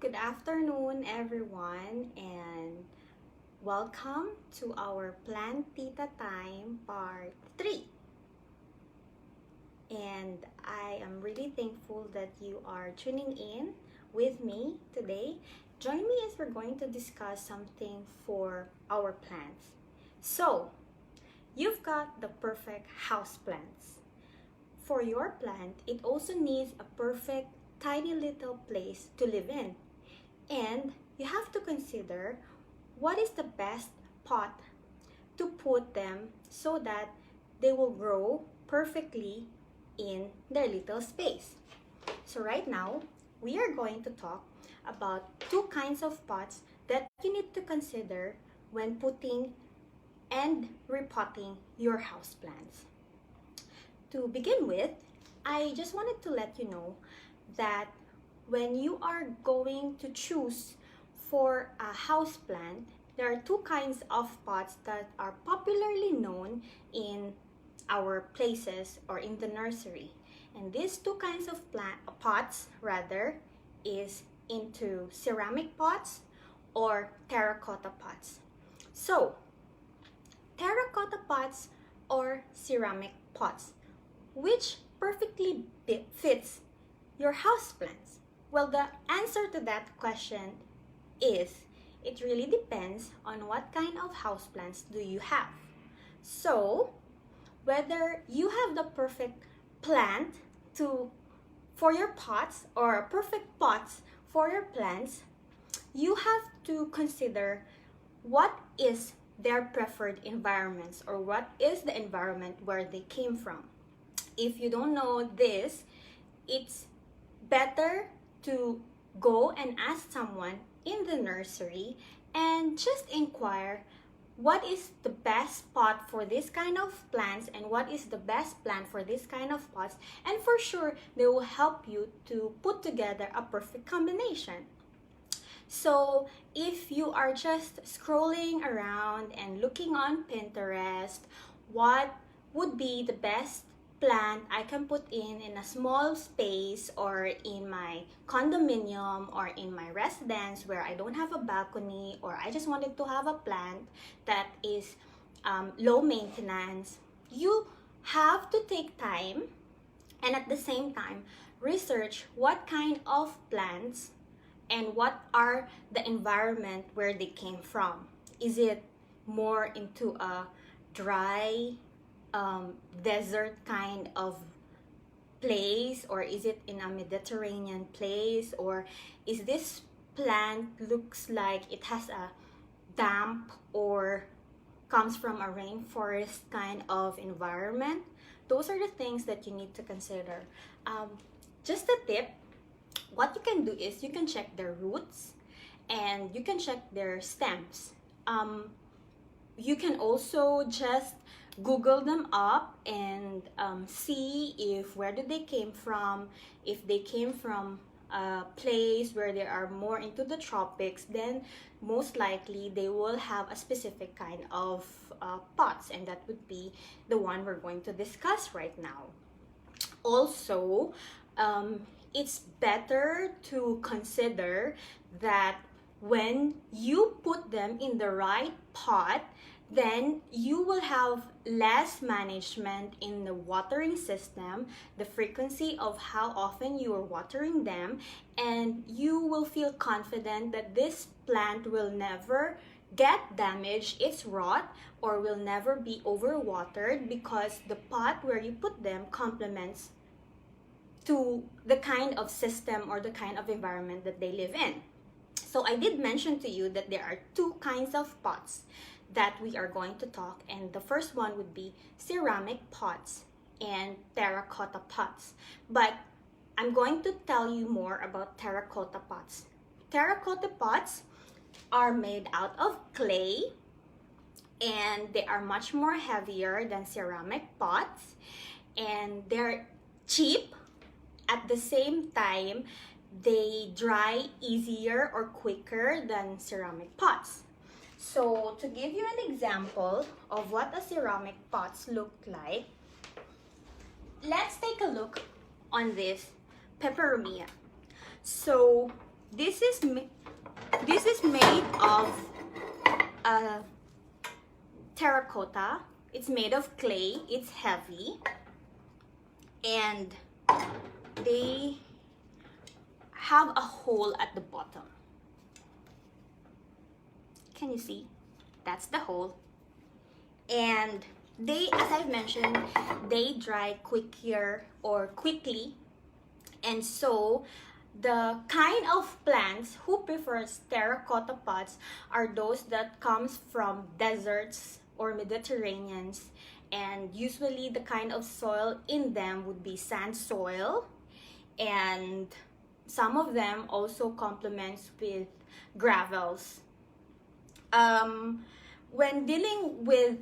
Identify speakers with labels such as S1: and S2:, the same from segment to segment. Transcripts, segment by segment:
S1: Good afternoon, everyone, and welcome to our Plantita time part 3. And I am really thankful that you are tuning in with me today. Join me as we're going to discuss something for our plants. So, you've got the perfect house plants. For your plant, it also needs a perfect tiny little place to live in. And you have to consider what is the best pot to put them so that they will grow perfectly in their little space. So right now, we are going to talk about two kinds of pots that you need to consider when putting and repotting your houseplants. To begin with, I just wanted to let you know that when you are going to choose for a houseplant, there are two kinds of pots that are popularly known in our places or in the nursery. And these two kinds of pots is into ceramic pots or terracotta pots. So, terracotta pots or ceramic pots, which perfectly fits your houseplants? Well, the answer to that question is it really depends on what kind of houseplants do you have. So, whether you have the perfect plant for your pots or perfect pots for your plants, you have to consider what is their preferred environments or what is the environment where they came from. If you don't know this, it's better to go and ask someone in the nursery and just inquire what is the best pot for this kind of plants and what is the best plant for this kind of pots, and for sure they will help you to put together a perfect combination. So if you are just scrolling around and looking on Pinterest, what would be the best plant I can put in a small space or in my condominium or in my residence where I don't have a balcony, or I just wanted to have a plant that is low maintenance, you have to take time and at the same time research what kind of plants and what are the environment where they came from. Is it more into a dry desert kind of place, or is it in a Mediterranean place, or is this plant looks like it has a damp or comes from a rainforest kind of environment? Those are the things that you need to consider. Just a tip, what you can do is you can check their roots and you can check their stems. You can also just Google them up and see if where did they came from. If they came from a place where they are more into the tropics, then most likely they will have a specific kind of pots, and that would be the one we're going to discuss right now. Also, it's better to consider that when you put them in the right pot, then you will have less management in the watering system, the frequency of how often you are watering them, and you will feel confident that this plant will never get damaged, it's rot, or will never be overwatered because the pot where you put them complements to the kind of system or the kind of environment that they live in. So I did mention to you that there are two kinds of pots that we are going to talk, and the first one would be ceramic pots and terracotta pots. But I'm going to tell you more about terracotta pots. Terracotta pots are made out of clay and they are much more heavier than ceramic pots, and they're cheap. At the same time, they dry easier or quicker than ceramic pots. So to give you an example of what a ceramic pots look like, let's take a look on this peperomia. So this is made of terracotta. It's made of clay. It's heavy, and they have a hole at the bottom. Can you see? That's the hole. And they, as I've mentioned, they dry quickly, and so the kind of plants who prefers terracotta pots are those that comes from deserts or Mediterraneans, and usually the kind of soil in them would be sand soil, and some of them also complements with gravels. When dealing with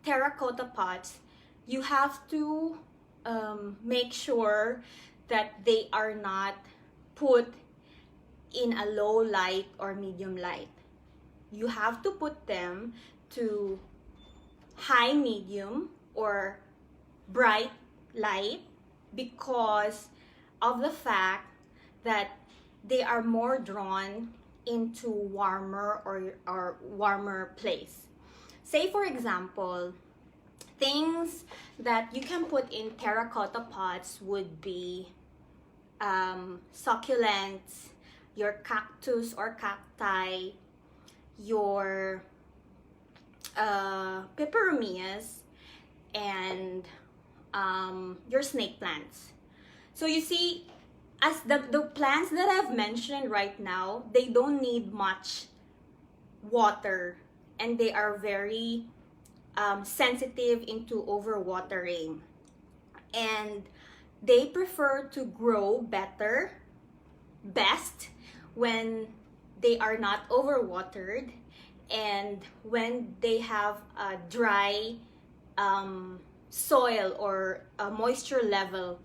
S1: terracotta pots, you have to make sure that they are not put in a low light or medium light. You have to put them to high medium or bright light because of the fact that they are more drawn into warmer or warmer place. Say for example, things that you can put in terracotta pots would be succulents, your cactus or cacti, your peperomias, and your snake plants. So you see, as the plants that I've mentioned right now, they don't need much water, and they are very sensitive into overwatering, and they prefer to grow best when they are not overwatered and when they have a dry soil or a moisture level.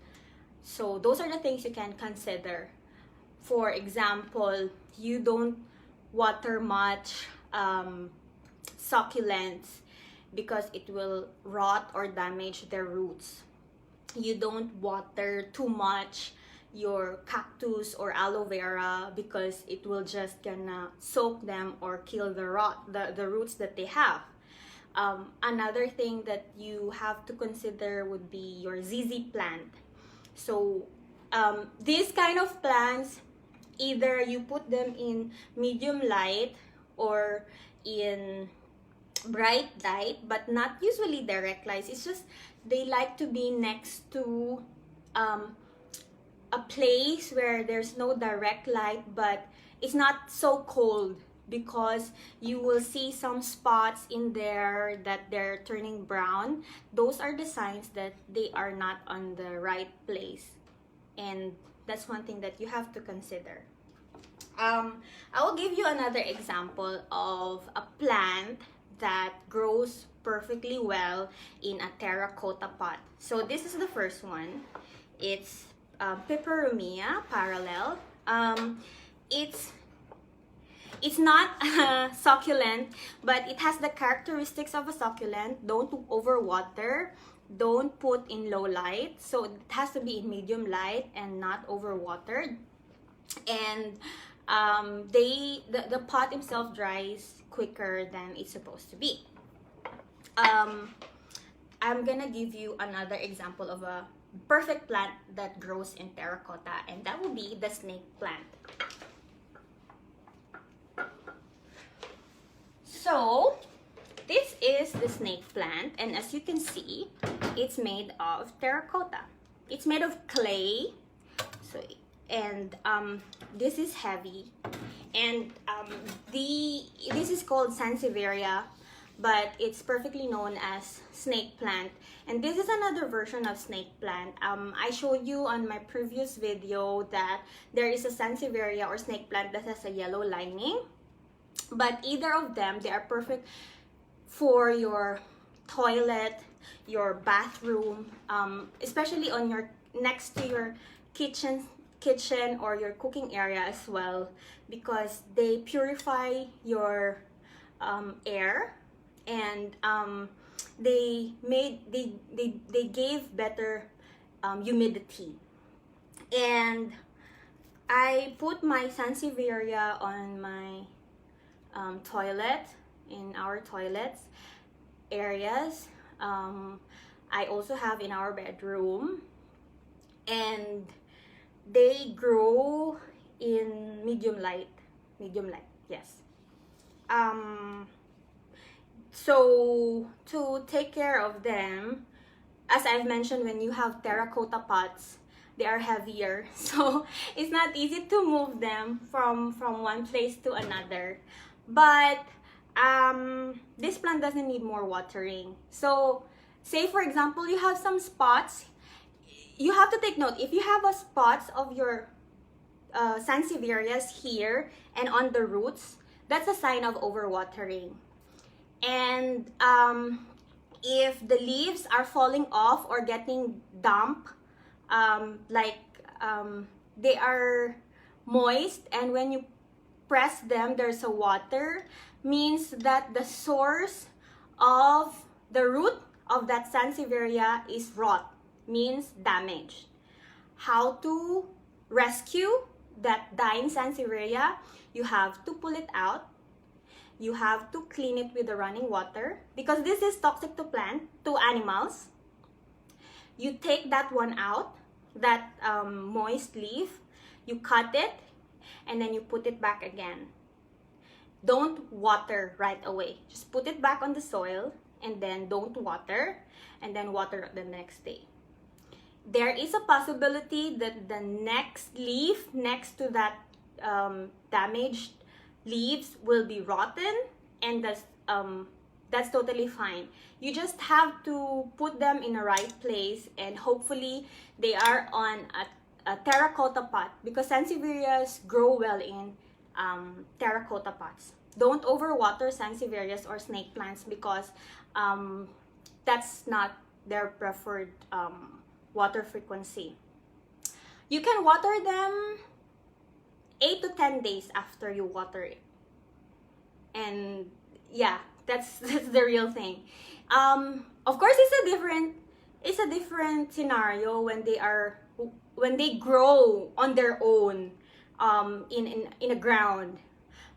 S1: So those are the things you can consider. For example, you don't water much succulents because it will rot or damage their roots. You don't water too much your cactus or aloe vera because it will just gonna soak them or kill the roots that they have. Another thing that you have to consider would be your Zizi plant. So these kind of plants, either you put them in medium light or in bright light, but not usually direct lights. It's just they like to be next to a place where there's no direct light, but it's not so cold, because you will see some spots in there that they're turning brown. Those are the signs that they are not on the right place, and that's one thing that you have to consider. I will give you another example of a plant that grows perfectly well in a terracotta pot. So this is the first one. It's peperomia parallel. It's not a succulent, but it has the characteristics of a succulent. Don't overwater, don't put in low light, so it has to be in medium light and not overwatered. And the pot itself dries quicker than it's supposed to be. I'm gonna give you another example of a perfect plant that grows in terracotta, and that will be the snake plant. So this is the snake plant, and as you can see, it's made of terracotta. It's made of clay, so this is heavy, and this is called Sansevieria, but it's perfectly known as snake plant. And this is another version of snake plant. I showed you on my previous video that there is a Sansevieria or snake plant that has a yellow lining, but either of them, they are perfect for your toilet, your bathroom, especially on your next to your kitchen or your cooking area as well, because they purify your air, and they gave better humidity. And I put my Sansevieria on my toilet, in our toilets areas. I also have in our bedroom, and they grow in medium light, yes. So to take care of them, as I've mentioned, when you have terracotta pots, they are heavier, so it's not easy to move them from one place to another. But this plant doesn't need more watering. So say for example you have some spots, you have to take note. If you have a spots of your Sansevierias here and on the roots, that's a sign of overwatering. And if the leaves are falling off or getting damp, they are moist, and when you press them there's a water, means that the source of the root of that Sansevieria is rot, means damaged. How to rescue that dying Sansevieria? You have to pull it out. You have to clean it with the running water, because this is toxic to animals. You take that one out, that moist leaf, you cut it, and then you put it back again. Don't water right away. Just put it back on the soil, and then don't water, and then water the next day. There is a possibility that the next leaf next to that damaged leaves will be rotten, and that's totally fine. You just have to put them in a right place, and hopefully they are on a terracotta pot, because Sansevierias grow well in terracotta pots. Don't overwater Sansevierias or snake plants, because that's not their preferred water frequency. You can water them 8 to 10 days after you water it. And yeah, that's the real thing. Of course, it's a different scenario when they grow on their own in the ground.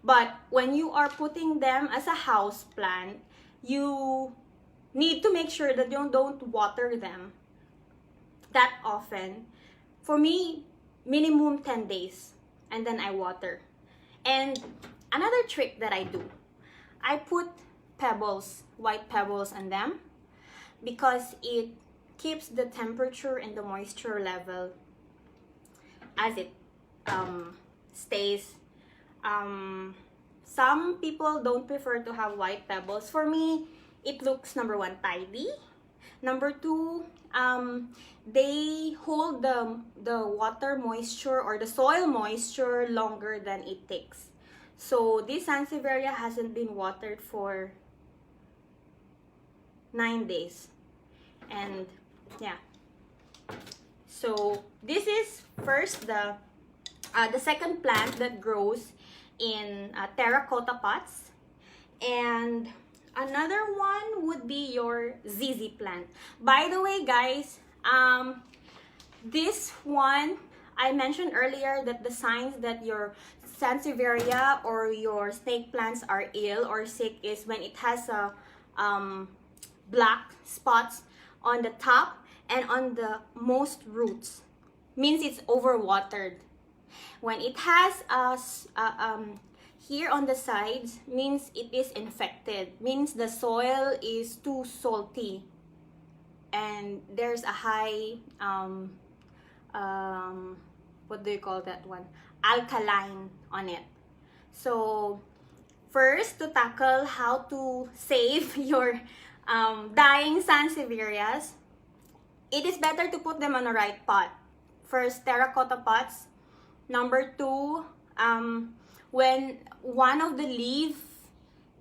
S1: But when you are putting them as a house plant, you need to make sure that you don't water them that often. For me, minimum 10 days, and then I water. And another trick that I do, I put pebbles, white pebbles on them, because it keeps the temperature and the moisture level as it stays. Some people don't prefer to have white pebbles. For me, it looks, number one, tidy. Number two, they hold the water moisture or the soil moisture longer than it takes. So this Sansevieria hasn't been watered for 9 days. And yeah. So this is first the second plant that grows in terracotta pots. And another one would be your Zizi plant. By the way, guys, this one, I mentioned earlier that the signs that your Sansevieria or your snake plants are ill or sick is when it has a black spots on the top and on the most roots, means it's overwatered. When it has here on the sides, means it is infected, means the soil is too salty and there's a high what do you call that one, alkaline on it. So first, to tackle how to save your dying Sansevierias, it is better to put them on the right pot. First, terracotta pots. Number two, when one of the leaf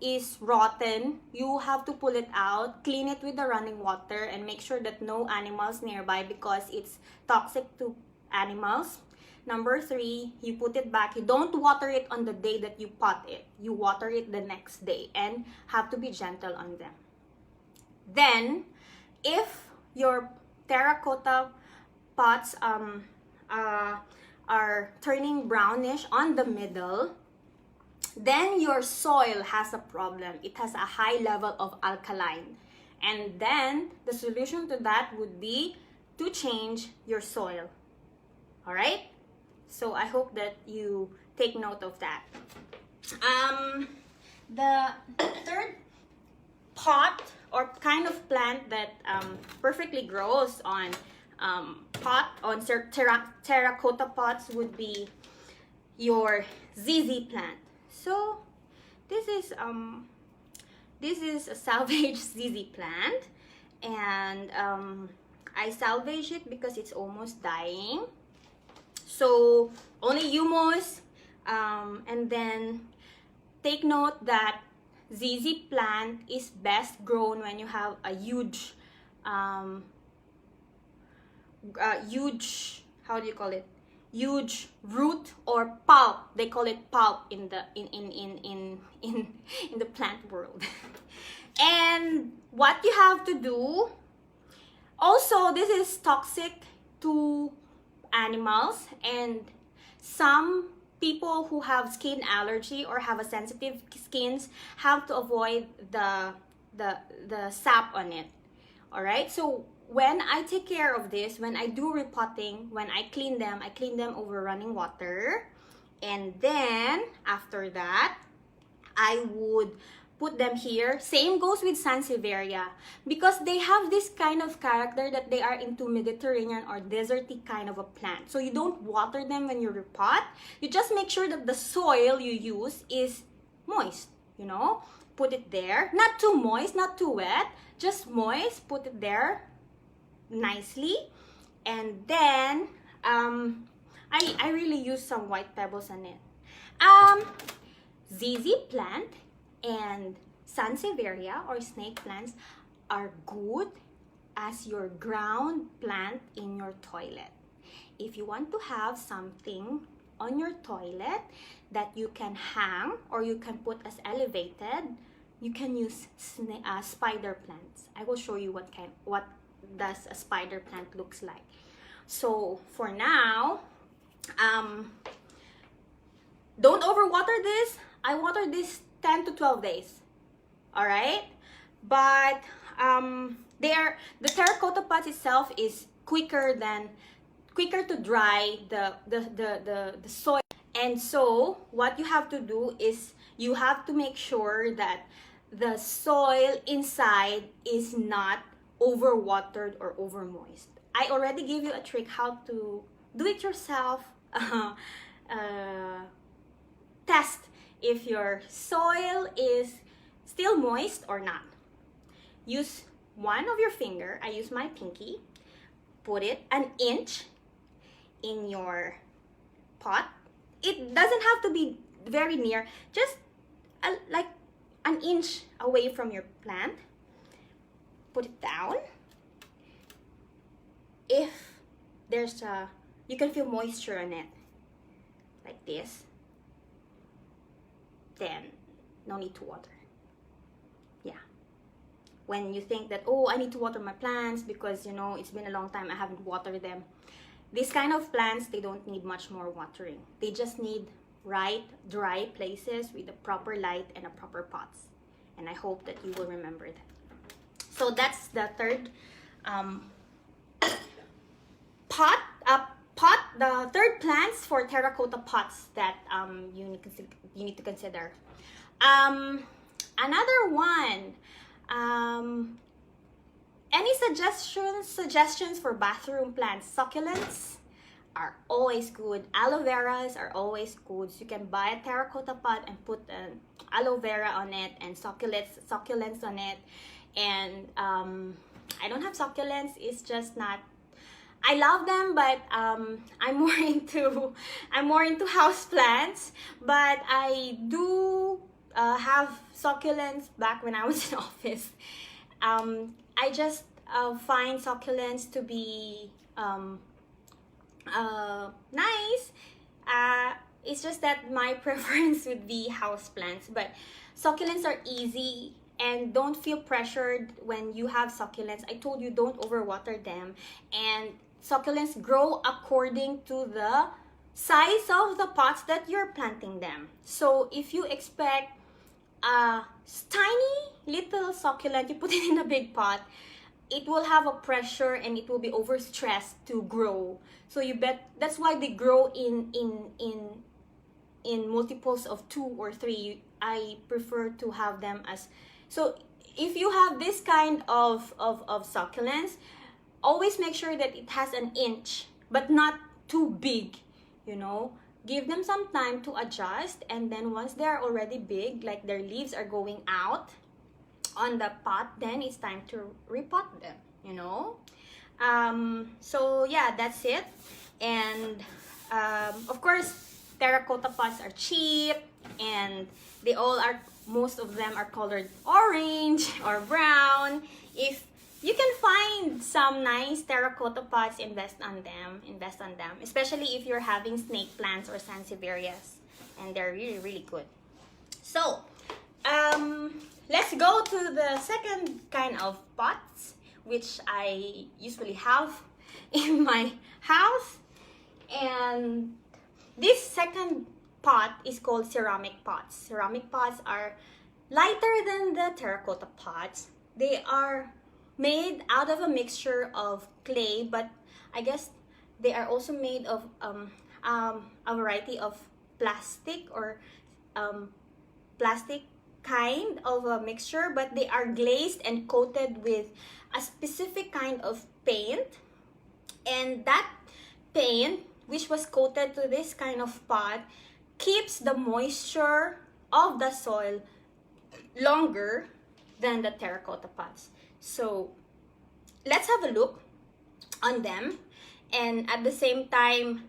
S1: is rotten, you have to pull it out, clean it with the running water, and make sure that no animals nearby, because it's toxic to animals. Number three, you put it back. You don't water it on the day that you pot it. You water it the next day, and have to be gentle on them. Then, if your terracotta pots are turning brownish on the middle, then your soil has a problem. It has a high level of alkaline. And then the solution to that would be to change your soil. All right? So I hope that you take note of that. The third pot or kind of plant that perfectly grows on terracotta pots would be your Zizi plant. So this is a salvage Zizi plant, and I salvage it because it's almost dying. So only humus, and then take note that Zizi plant is best grown when you have a huge, how do you call it? Huge root or pulp. They call it pulp in the in the plant world. And what you have to do, also this is toxic to animals, and some people who have skin allergy or have a sensitive skins have to avoid the sap on it. All right, so when I take care of this, when I do repotting, when I clean them over running water, and then after that I would put them here. Same goes with Sansevieria, because they have this kind of character that they are into Mediterranean or deserty kind of a plant. So you don't water them when you repot. You just make sure that the soil you use is moist, you know. Put it there, not too moist, not too wet, just moist. Put it there nicely, and then I really use some white pebbles on it. Zizi plant and Sansevieria or snake plants are good as your ground plant in your toilet. If you want to have something on your toilet that you can hang or you can put as elevated, you can use spider plants. I will show you what does a spider plant looks like. So for now, don't overwater this. I water this 10 to 12 days. All right, but the terracotta pot itself is quicker to dry the soil. And so what you have to do is you have to make sure that the soil inside is not overwatered or over moist. I already gave you a trick how to do it yourself. Test if your soil is still moist or not. Use one of your finger. I use my pinky. Put it an inch in your pot. It doesn't have to be very near, just like an inch away from your plant. Put it down. If there's you can feel moisture on it, like this, then no need to water. Yeah. When you think that, oh, I need to water my plants because, you know, it's been a long time I haven't watered them. These kind of plants, they don't need much more watering. They just need right, dry places with the proper light and a proper pots. And I hope that you will remember that. So that's the third the third plants for terracotta pots that you need to consider. Another one, any suggestions for bathroom plants? Succulents are always good. Aloe veras are always good. So you can buy a terracotta pot and put an aloe vera on it and succulents on it. And I don't have succulents. It's just not. I love them, but I'm more into house plants. But I do have succulents back when I was in office. I just find succulents to be nice. It's just that my preference would be house plants. But succulents are easy. And don't feel pressured when you have succulents. I told you, don't overwater them. And succulents grow according to the size of the pots that you're planting them. So if you expect a tiny little succulent, you put it in a big pot, it will have a pressure and it will be overstressed to grow. So that's why they grow in multiples of 2 or 3. I prefer to have them as, so if you have this kind of succulents, always make sure that it has an inch, but not too big, you know. Give them some time to adjust, and then once they're already big, like their leaves are going out on the pot, then it's time to repot them, you know. So yeah, that's it. And of course, terracotta pots are cheap, and they all are, most of them are colored orange or brown. If you can find some nice terracotta pots, invest on them, especially if you're having snake plants or sansevierias, and they're really, really good. So let's go to the second kind of pots, which I usually have in my house. And this second pot is called ceramic pots. Ceramic pots are lighter than the terracotta pots. They are made out of a mixture of clay, but I guess they are also made of a variety of plastic or plastic kind of a mixture, but they are glazed and coated with a specific kind of paint. And that paint, which was coated to this kind of pot, keeps the moisture of the soil longer than the terracotta pots. So let's have a look on them. And at the same time,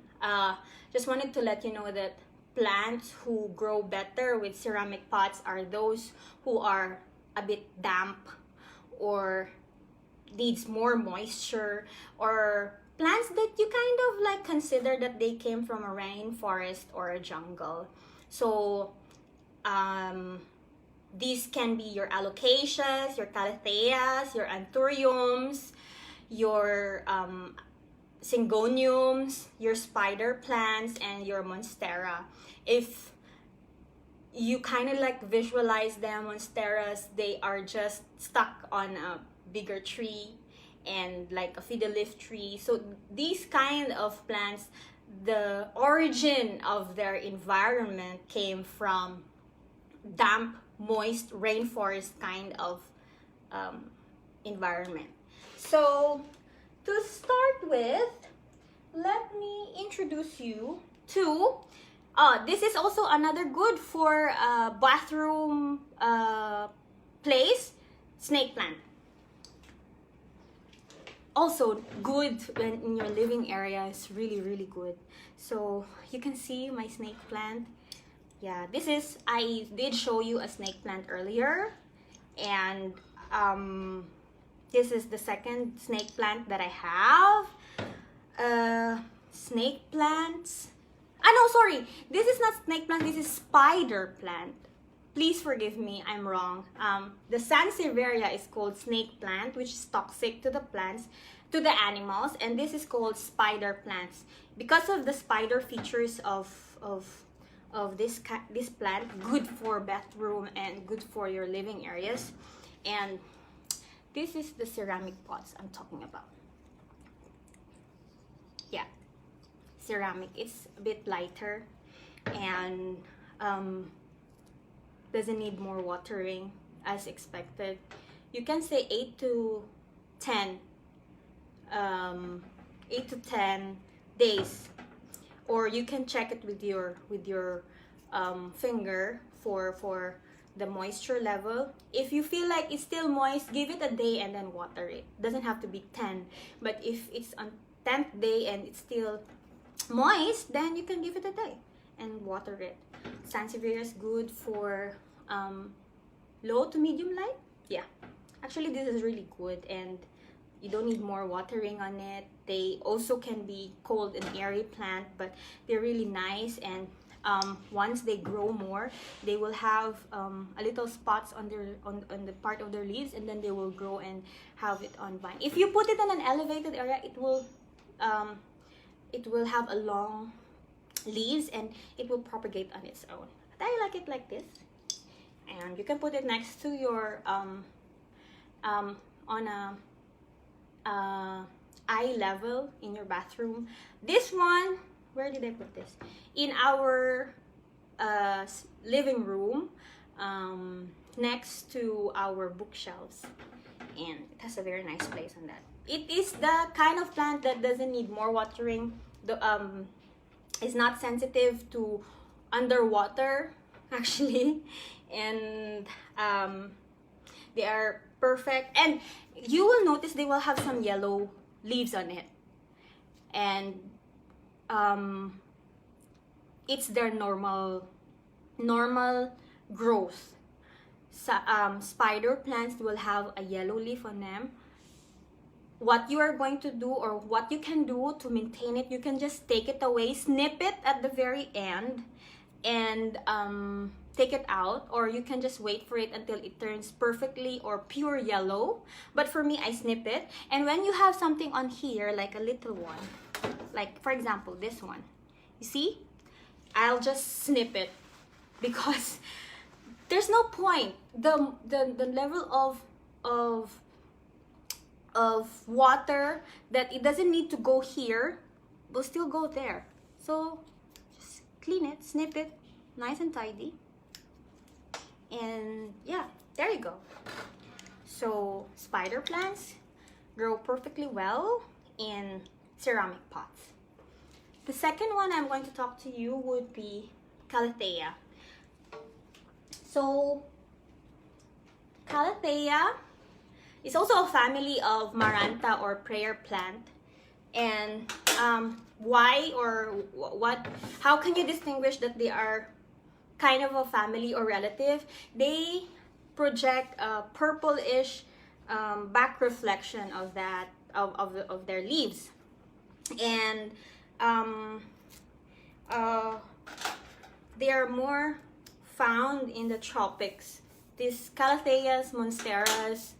S1: just wanted to let you know that plants who grow better with ceramic pots are those who are a bit damp or needs more moisture, or plants that you kind of like consider that they came from a rainforest or a jungle. So these can be your alocasias, your calatheas, your anthuriums, your syngoniums, your spider plants, and your monstera. If you kind of like visualize them, monsteras, they are just stuck on a bigger tree and like a fiddle leaf tree. So these kind of plants, the origin of their environment came from damp, moist rainforest kind of environment. So to start with, let me introduce you to this is also another good for bathroom place, snake plant. Also good when in your living area, is really, really good. So you can see my snake plant. Yeah, this is, I did show you a snake plant earlier, and this is the second snake plant that I have. Snake plants, no, sorry, this is not snake plant, this is spider plant. Please forgive me, I'm wrong. The Sansevieria is called snake plant, which is toxic to the plants, to the animals, and this is called spider plants because of the spider features of this plant. Good for bathroom and good for your living areas. And this is the ceramic pots I'm talking about. Yeah, ceramic. It's a bit lighter and doesn't need more watering as expected. You can say 8 to 10 days, or you can check it with your finger for the moisture level. If you feel like it's still moist, give it a day and then water it. Doesn't have to be 10, but if it's on 10th day and it's still moist, then you can give it a day and water it. Sansevieria is good for low to medium light. Yeah, actually this is really good, and you don't need more watering on it. They also can be cold and airy plant, but they're really nice. And once they grow more, they will have a little spots on the part of their leaves, and then they will grow and have it on vine. If you put it on an elevated area, it will have a long leaves, and it will propagate on its own. But I like it like this, and you can put it next to your on a eye level in your bathroom. This one, where did I put this? In our living room, next to our bookshelves, and it has a very nice place on that. It is the kind of plant that doesn't need more watering. The is not sensitive to underwater actually, and they are perfect. And you will notice they will have some yellow leaves on it, and it's their normal growth. So, spider plants will have a yellow leaf on them. What you are going to do, or what you can do to maintain it, you can just take it away, snip it at the very end, and take it out, or you can just wait for it until it turns perfectly or pure yellow. But for me, I snip it. And when you have something on here, like a little one, like for example this one, you see, I'll just snip it, because there's no point. The level of water that it doesn't need to go here will still go there. So just clean it, snip it, nice and tidy, and yeah, there you go. So spider plants grow perfectly well in ceramic pots. The second one I'm going to talk to you would be Calathea. So Calathea is also a family of Maranta or prayer plant. And why, or what, how can you distinguish that they are kind of a family or relative? They project a purplish back reflection of that of their leaves, and they are more found in the tropics. These Calatheas, Monsteras,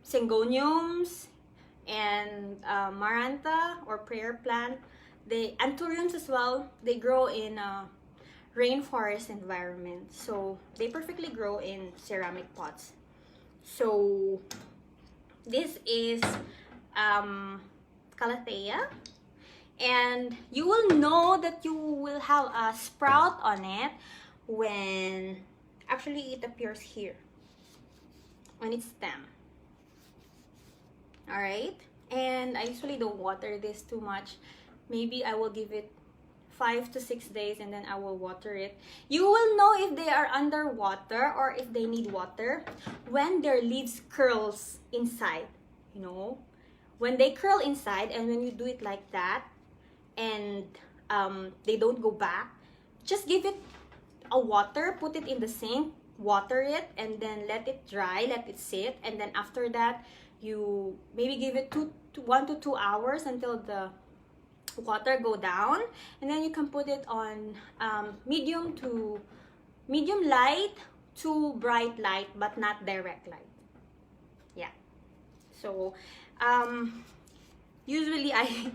S1: Syngoniums, and Maranta or prayer plant, they Anthuriums as well, they grow in a rainforest environment, so they perfectly grow in ceramic pots. So this is Calathea, and you will know that you will have a sprout on it when actually it appears here on its stem. All right, and I usually don't water this too much. Maybe I will give it 5 to 6 days, and then I will water it. You will know if they are underwater or if they need water when their leaves curls inside. You know, when they curl inside, and when you do it like that, and they don't go back, just give it a water, put it in the sink, water it, and then let it dry, let it sit, and then after that you maybe give it 1 to 2 hours until the water go down, and then you can put it on medium light to bright light, but not direct light. Yeah, so usually I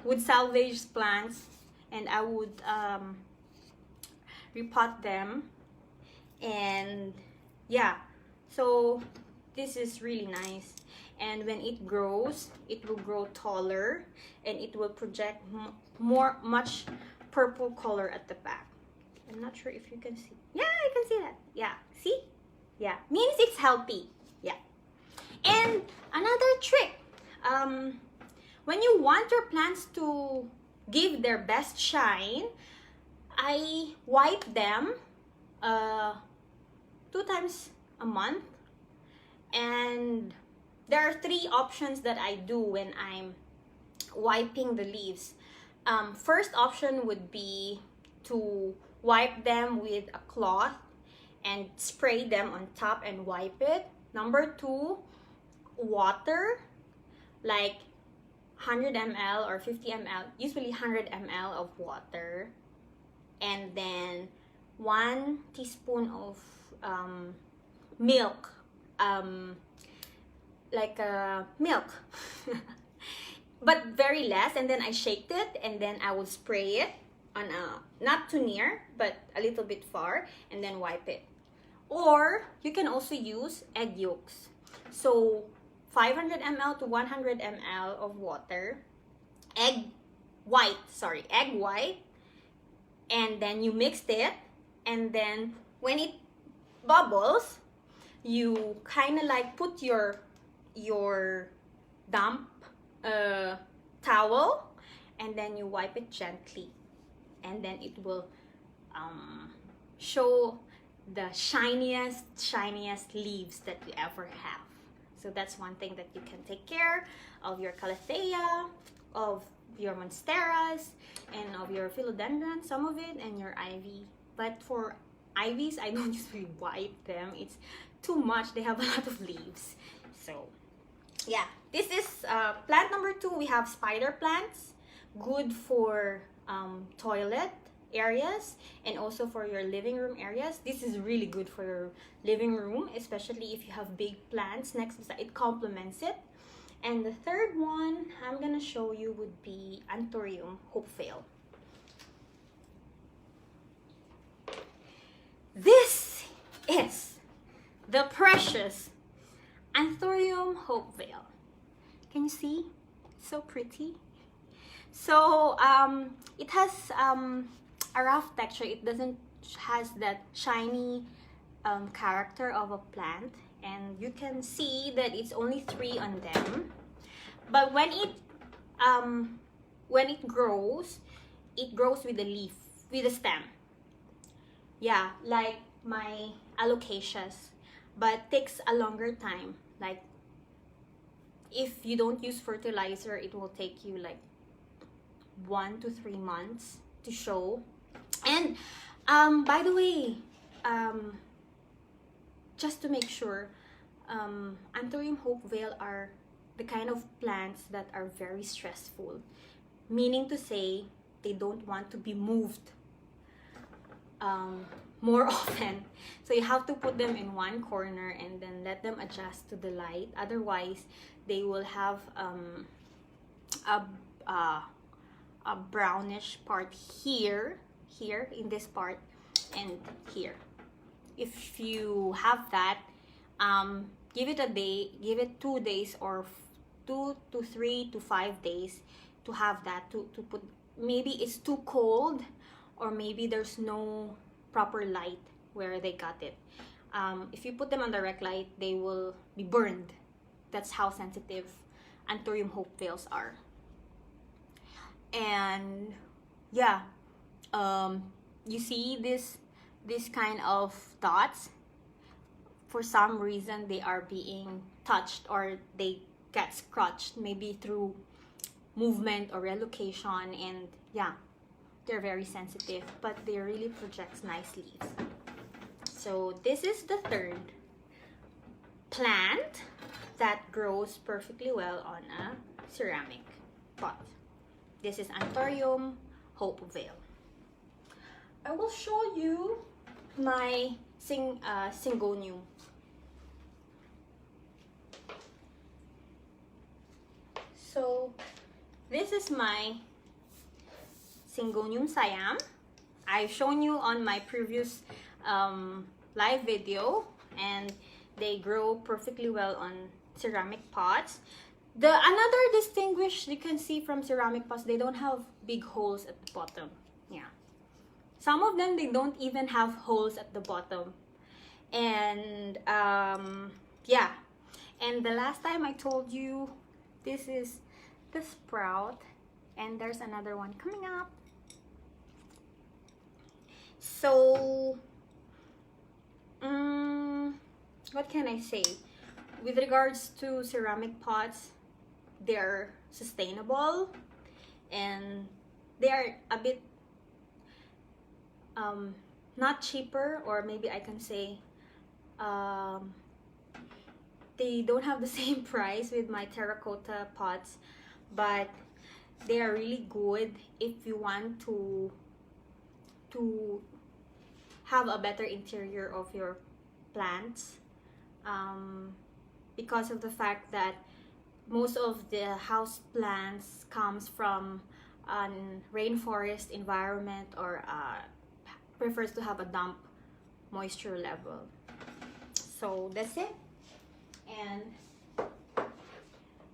S1: would salvage plants, and I would repot them, and yeah, so this is really nice. And when it grows, it will grow taller, and it will project much purple color at the back. I'm not sure if you can see. Yeah, I can see that. Yeah, see? Yeah, means it's healthy. Yeah. And another trick, when you want your plants to give their best shine, I wipe them 2 times a month, and there are 3 options that I do when I'm wiping the leaves. First option would be to wipe them with a cloth and spray them on top and wipe it. Number 2, water, like 100 ml or 50 ml, usually 100 ml of water, and then 1 teaspoon of milk, like milk but very less, and then I shaked it, and then I would spray it on a, not too near, but a little bit far, and then wipe it. Or you can also use egg yolks. So 500 ml to 100 ml of water, egg white, and then you mixed it, and then when it bubbles, you kind of like put your damp towel, and then you wipe it gently, and then it will show the shiniest leaves that you ever have. So that's one thing that you can take care of your Calathea, of your Monsteras, and of your philodendron, some of it, and your ivy. But for ivies, I don't usually wipe them. It's too much. They have a lot of leaves. So yeah, this is plant number 2. We have spider plants, good for toilet areas and also for your living room areas. This is really good for your living room, especially if you have big plants next to it. It complements it. And the third one I'm gonna show you would be Anthurium hopevale. This is the precious Anthurium hopevale. Can you see? It's so pretty. So it has a rough texture. It doesn't has that shiny character of a plant, and you can see that it's only 3 on them. But when it grows with the leaf, with the stem. Yeah, like my alocasias, but takes a longer time. Like if you don't use fertilizer, it will take you like 1 to 3 months to show. And by the way, just to make sure, Anthurium hopevale are the kind of plants that are very stressful, meaning to say they don't want to be moved more often. So you have to put them in one corner and then let them adjust to the light. Otherwise, they will have a brownish part here in this part, and here. If you have that, give it a day, give it 2 days, or 2 to 3 to 5 days to have that, to put. Maybe it's too cold, or maybe there's no proper light where they got it. If you put them on direct light, they will be burned. That's how sensitive Anthurium hopevales are. And yeah, you see this kind of dots. For some reason, they are being touched, or they get scratched, maybe through movement or relocation, and yeah, they're very sensitive, but they really projects nice leaves. So this is the third plant that grows perfectly well on a ceramic pot. This is Anthurium hopevale. I will show you my Syngonium. So this is my Syngonium Siam. I've shown you on my previous live video, and they grow perfectly well on ceramic pots. Another distinguish you can see from ceramic pots, they don't have big holes at the bottom. Yeah, some of them, they don't even have holes at the bottom. And yeah, and the last time I told you, this is the sprout, and there's another one coming up. So what can I say with regards to ceramic pots? They're sustainable, and they are a bit not cheaper, or maybe I can say they don't have the same price with my terracotta pots, but they are really good if you want to have a better interior of your plants, because of the fact that most of the house plants comes from a rainforest environment, or prefers to have a damp moisture level. So that's it. And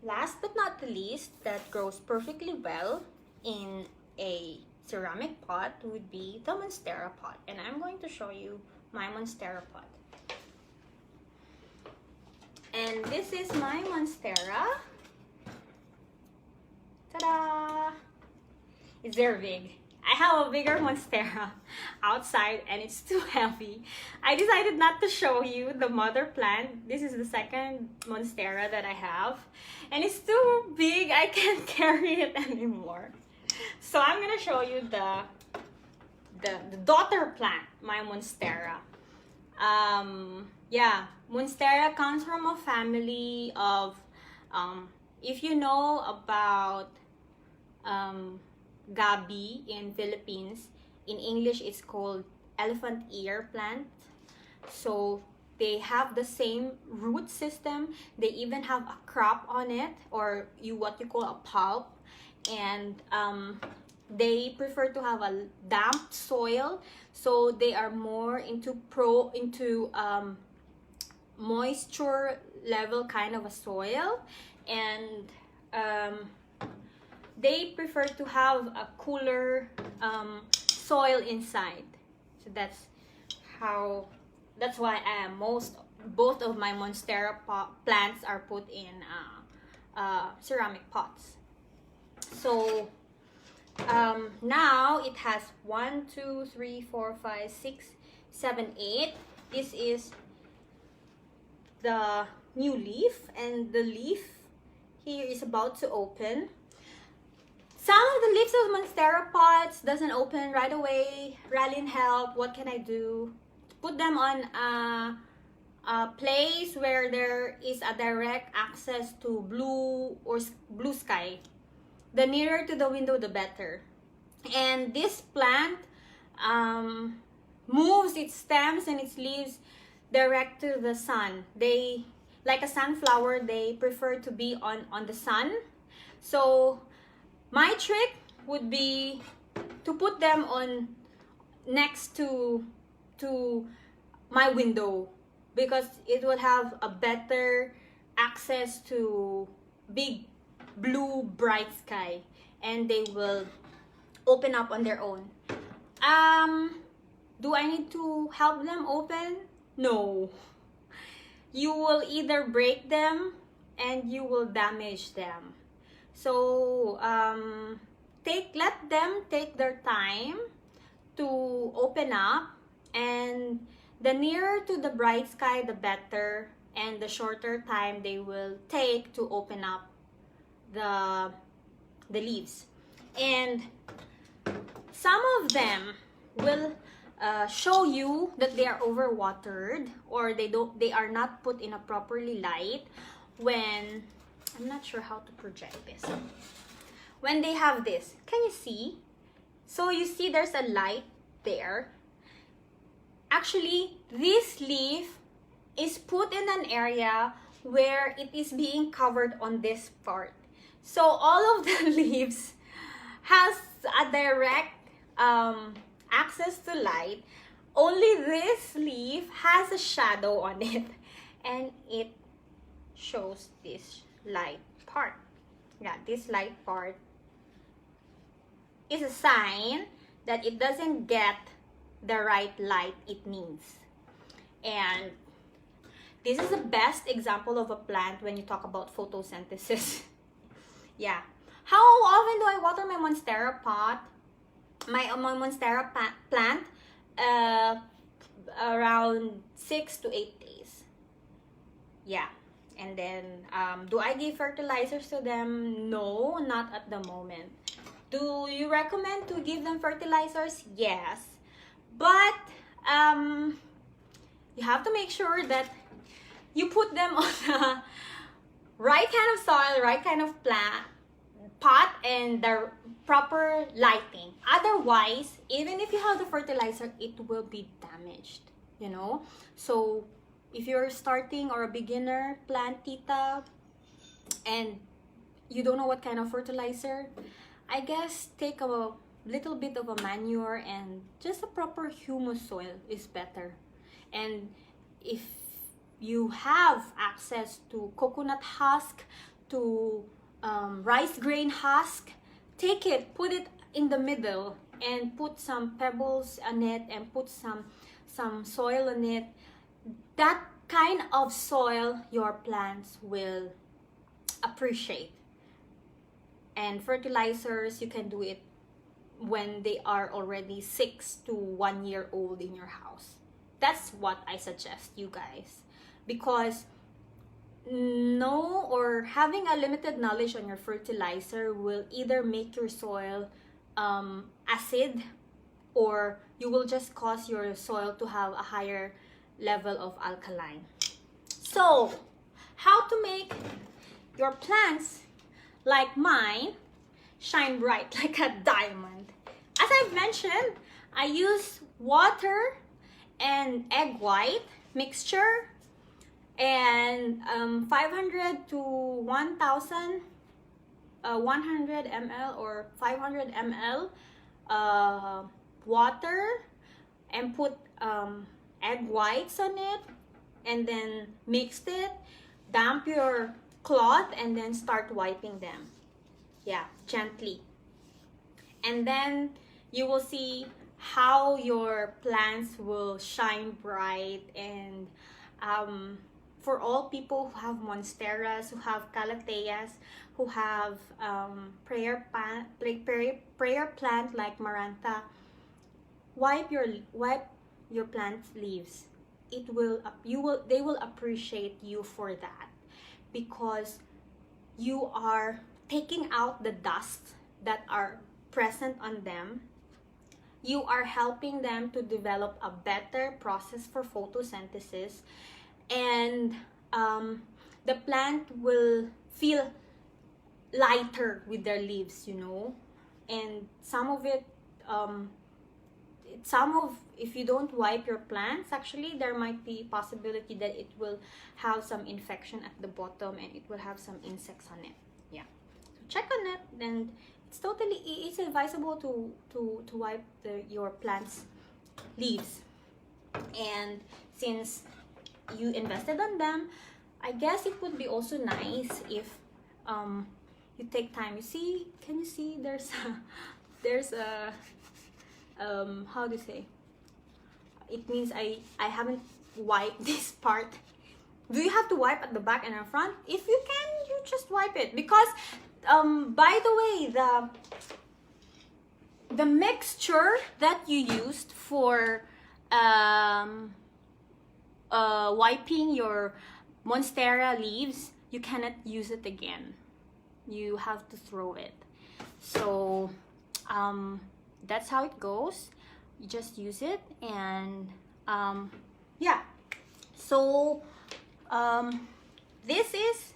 S1: last but not the least, that grows perfectly well in a ceramic pot would be the Monstera pot. And I'm going to show you my Monstera pot. And this is my Monstera. Ta-da! It's very big. I have a bigger Monstera outside and it's too heavy. I decided not to show you the mother plant. This is the second Monstera that I have. And it's too big, I can't carry it anymore. So I'm gonna show you the daughter plant, my Monstera. Yeah, Monstera comes from a family of, if you know about gabi in Philippines, in English it's called elephant ear plant. So they have the same root system. They even have a crop on it, or what you call a pulp. And they prefer to have a damp soil, so they are more into moisture level kind of a soil. And they prefer to have a cooler soil inside. So that's why both of my Monstera plants are put in ceramic pots. So now it has 1, 2, 3, 4, 5, 6, 7, 8. This is the new leaf, and the leaf here is about to open. Some of the leaves of Monstera pots doesn't open right away. Rallying help. What can I do? Put them on a place where there is a direct access to blue sky. The nearer to the window, the better. And this plant moves its stems and its leaves direct to the sun. They, like a sunflower, they prefer to be on the sun. So my trick would be to put them on next to my window, because it would have a better access to big blue bright sky, and they will open up on their own. Do I need to help them open? No. You will either break them and you will damage them. So let them take their time to open up, and the nearer to the bright sky, the better, and the shorter time they will take to open up the leaves. And some of them will show you that they are overwatered, or they are not put in a properly light. When I'm not sure how to project this. When they have this, can you see? So you see there's a light there. Actually, this leaf is put in an area where it is being covered on this part. So all of the leaves has a direct access to light. Only this leaf has a shadow on it, and it shows this light part. Yeah, this light part is a sign that it doesn't get the right light it needs. And this is the best example of a plant when you talk about photosynthesis. Yeah. How often do I water my Monstera pot? My Monstera plant? Around 6 to 8 days. Yeah. And then, do I give fertilizers to them? No, not at the moment. Do you recommend to give them fertilizers? Yes. But, you have to make sure that you put them on the right kind of soil, right kind of pot, and the proper lighting. Otherwise, even if you have the fertilizer, it will be damaged, you know. So if you're starting or a beginner Plantita, and you don't know what kind of fertilizer, I guess take a little bit of a manure and just a proper humus soil is better. And if you have access to coconut husk, to rice grain husk, take it, put it in the middle, and put some pebbles on it, and put some soil on it. That kind of soil your plants will appreciate. And fertilizers, you can do it when they are already 6 to 1 year old in your house. That's what I suggest you guys, because having a limited knowledge on your fertilizer will either make your soil acid, or you will just cause your soil to have a higher level of alkaline. So how to make your plants like mine shine bright like a diamond? As I've mentioned, I use water and egg white mixture, and 500 to 1,000 100 ml or 500 ml water, and put egg whites on it, and then mixed it, damp your cloth, and then start wiping them, yeah, gently. And then you will see how your plants will shine bright. And for all people who have monsteras, who have calatheas, who have prayer plant like marantha, wipe your plant's leaves. They will appreciate you for that, because you are taking out the dust that are present on them. You are helping them to develop a better process for photosynthesis, and the plant will feel lighter with their leaves, you know. And if you don't wipe your plants, actually there might be possibility that it will have some infection at the bottom, and it will have some insects on it. Yeah, so check on it. And it's advisable to wipe your plants leaves. And since you invested on them, I guess it would be also nice if you take time. Can you see there's a how do you say, it means I haven't wiped this part. Do you have to wipe at the back and the front? If you can, you just wipe it, because by the way, the mixture that you used for wiping your monstera leaves, you cannot use it again. You have to throw it. So that's how it goes. You just use it. And yeah, so this is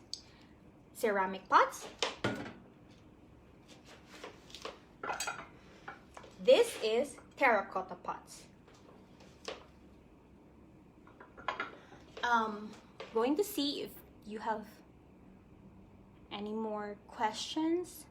S1: ceramic pots. This is terracotta pots. Going to see if you have any more questions.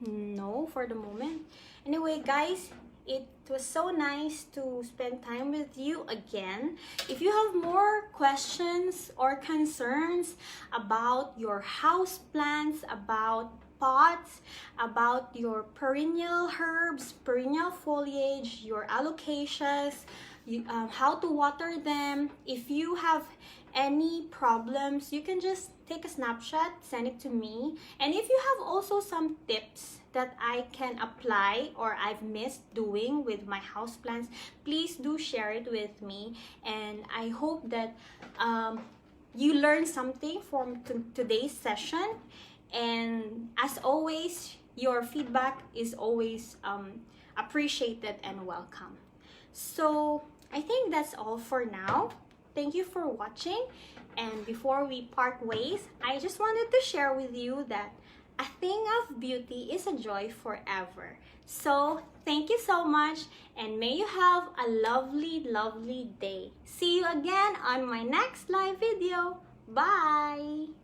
S1: No, for the moment. Anyway, guys, it was so nice to spend time with you again. If you have more questions or concerns about your house plants, about pots, about your perennial herbs, perennial foliage, your alocasias, how to water them, if you have any problems, you can just take a snapshot, send it to me. And if you have also some tips that I can apply or I've missed doing with my houseplants, please do share it with me. And I hope that you learned something from today's session. And as always, your feedback is always appreciated and welcome. So I think that's all for now. Thank you for watching. And before we part ways, I just wanted to share with you that a thing of beauty is a joy forever. So thank you so much, and may you have a lovely, lovely day. See you again on my next live video. Bye!